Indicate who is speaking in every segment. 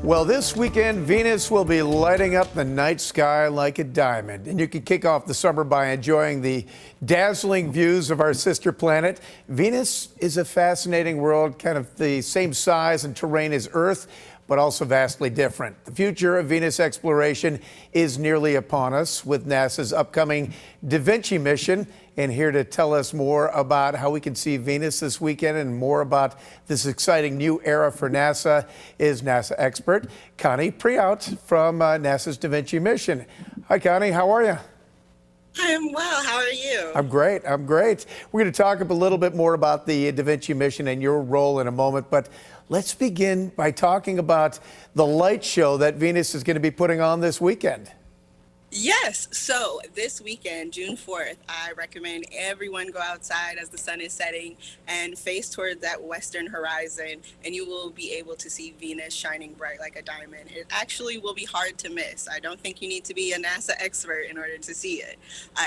Speaker 1: Well, this weekend, Venus will be lighting up the night sky like a diamond. And you can kick off the summer by enjoying the dazzling views of our sister planet. Venus is a fascinating world, kind of the same size and terrain as Earth, but also vastly different. The future of Venus exploration is nearly upon us with NASA's upcoming DAVINCI mission. And here to tell us more about how we can see Venus this weekend and more about this exciting new era for NASA is NASA expert Kahni Pr'Out from NASA's DAVINCI Mission. Hi, Kahni. How are you?
Speaker 2: I'm well. How are you?
Speaker 1: I'm great. I'm great. We're going to talk a little bit more about the DAVINCI mission and your role in a moment, but let's begin by talking about the light show that Venus is going to be putting on this weekend.
Speaker 2: Yes. So this weekend, June 4th, I recommend everyone go outside as the sun is setting and face towards that western horizon, and you will be able to see Venus shining bright like a diamond. It actually will be hard to miss. I don't think you need to be a NASA expert in order to see it.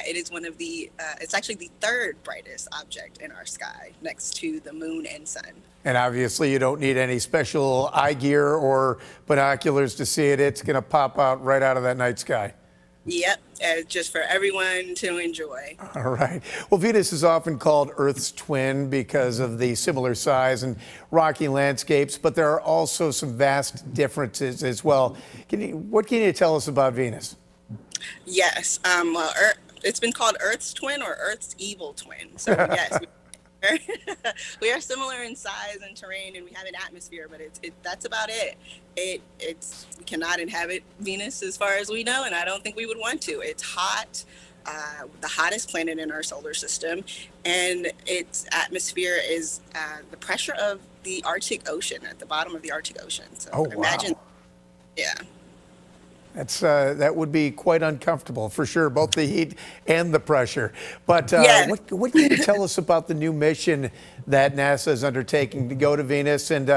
Speaker 2: It is one of the, it's actually the third brightest object in our sky next to the moon and sun.
Speaker 1: And obviously you don't need any special eye gear or binoculars to see it. It's going to pop out right out of that night sky.
Speaker 2: Yep, just for everyone to enjoy.
Speaker 1: All right. Well, Venus is often called Earth's twin because of the similar size and rocky landscapes, but there are also some vast differences as well. What can you tell us about Venus?
Speaker 2: Yes, well, it's been called Earth's twin or Earth's evil twin. So yes, we are similar in size and terrain, and we have an atmosphere, but that's about it. We cannot inhabit Venus as far as we know, and I don't think we would want to. It's hot, the hottest planet in our solar system, and its atmosphere is the pressure of the Arctic Ocean, at the bottom of the Arctic Ocean. So imagine, wow. Yeah.
Speaker 1: That would be quite uncomfortable for sure, both the heat and the pressure. But
Speaker 2: yes.
Speaker 1: What can you tell us about the new mission that NASA is undertaking to go to Venus? And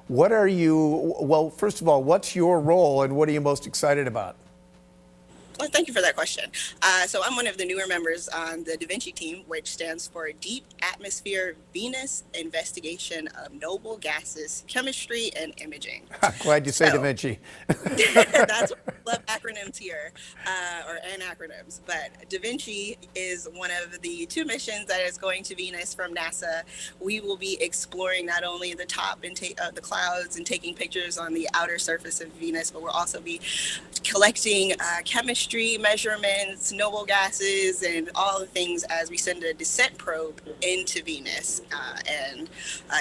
Speaker 1: well, first of all, what's your role and what are you most excited about?
Speaker 2: Well, thank you for that question. So I'm one of the newer members on the DAVINCI team, which stands for Deep Atmosphere Venus Investigation of Noble Gases, Chemistry, and Imaging.
Speaker 1: Glad you say DAVINCI.
Speaker 2: That's what I love acronyms here, and acronyms. But DAVINCI is one of the two missions that is going to Venus from NASA. We will be exploring not only the top and the clouds and taking pictures on the outer surface of Venus, but we'll also be collecting chemistry measurements, noble gases, and all the things as we send a descent probe into Venus. And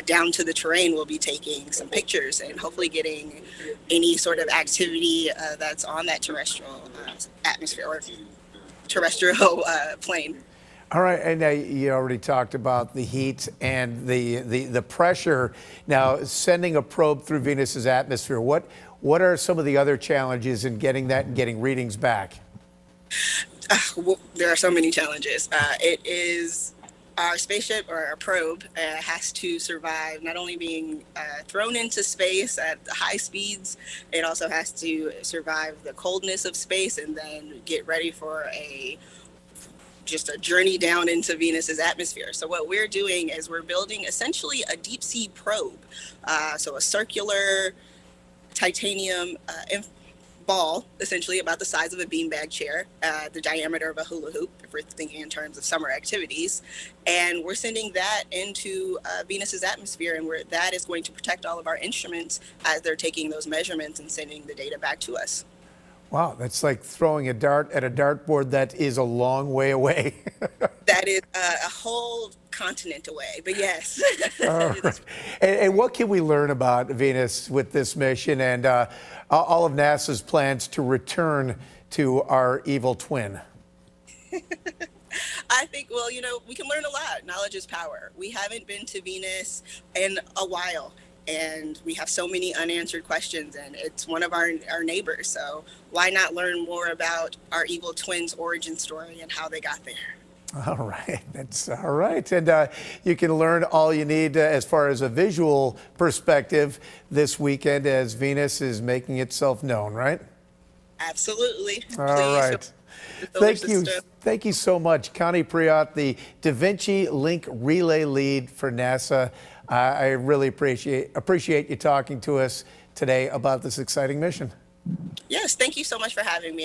Speaker 2: down to the terrain, we'll be taking some pictures and hopefully getting any sort of activity that's on that terrestrial atmosphere or terrestrial plane.
Speaker 1: All right, and you already talked about the heat and the pressure. Now, sending a probe through Venus's atmosphere, what are some of the other challenges in getting that and getting readings back?
Speaker 2: Well, there are so many challenges. It is our spaceship or our probe has to survive not only being thrown into space at high speeds, it also has to survive the coldness of space and then get ready for just a journey down into Venus's atmosphere. So what we're doing is we're building essentially a deep sea probe. So a circular titanium ball, essentially about the size of a beanbag chair, the diameter of a hula hoop, if we're thinking in terms of summer activities. And we're sending that into Venus's atmosphere, and that is going to protect all of our instruments as they're taking those measurements and sending the data back to us.
Speaker 1: Wow, that's like throwing a dart at a dartboard that is a long way away.
Speaker 2: That is a whole continent away, but yes.
Speaker 1: Right. And what can we learn about Venus with this mission and all of NASA's plans to return to our evil twin?
Speaker 2: I think, well, we can learn a lot. Knowledge is power. We haven't been to Venus in a while, and we have so many unanswered questions, and it's one of our neighbors. So why not learn more about our evil twin's origin story and how they got there?
Speaker 1: All right, that's all right. And you can learn all you need as far as a visual perspective this weekend as Venus is making itself known, right?
Speaker 2: Absolutely.
Speaker 1: All right. Thank you so much, Kahni Pr'Out, the DAVINCI Link Relay Lead for NASA. I really appreciate you talking to us today about this exciting mission.
Speaker 2: Yes, thank you so much for having me.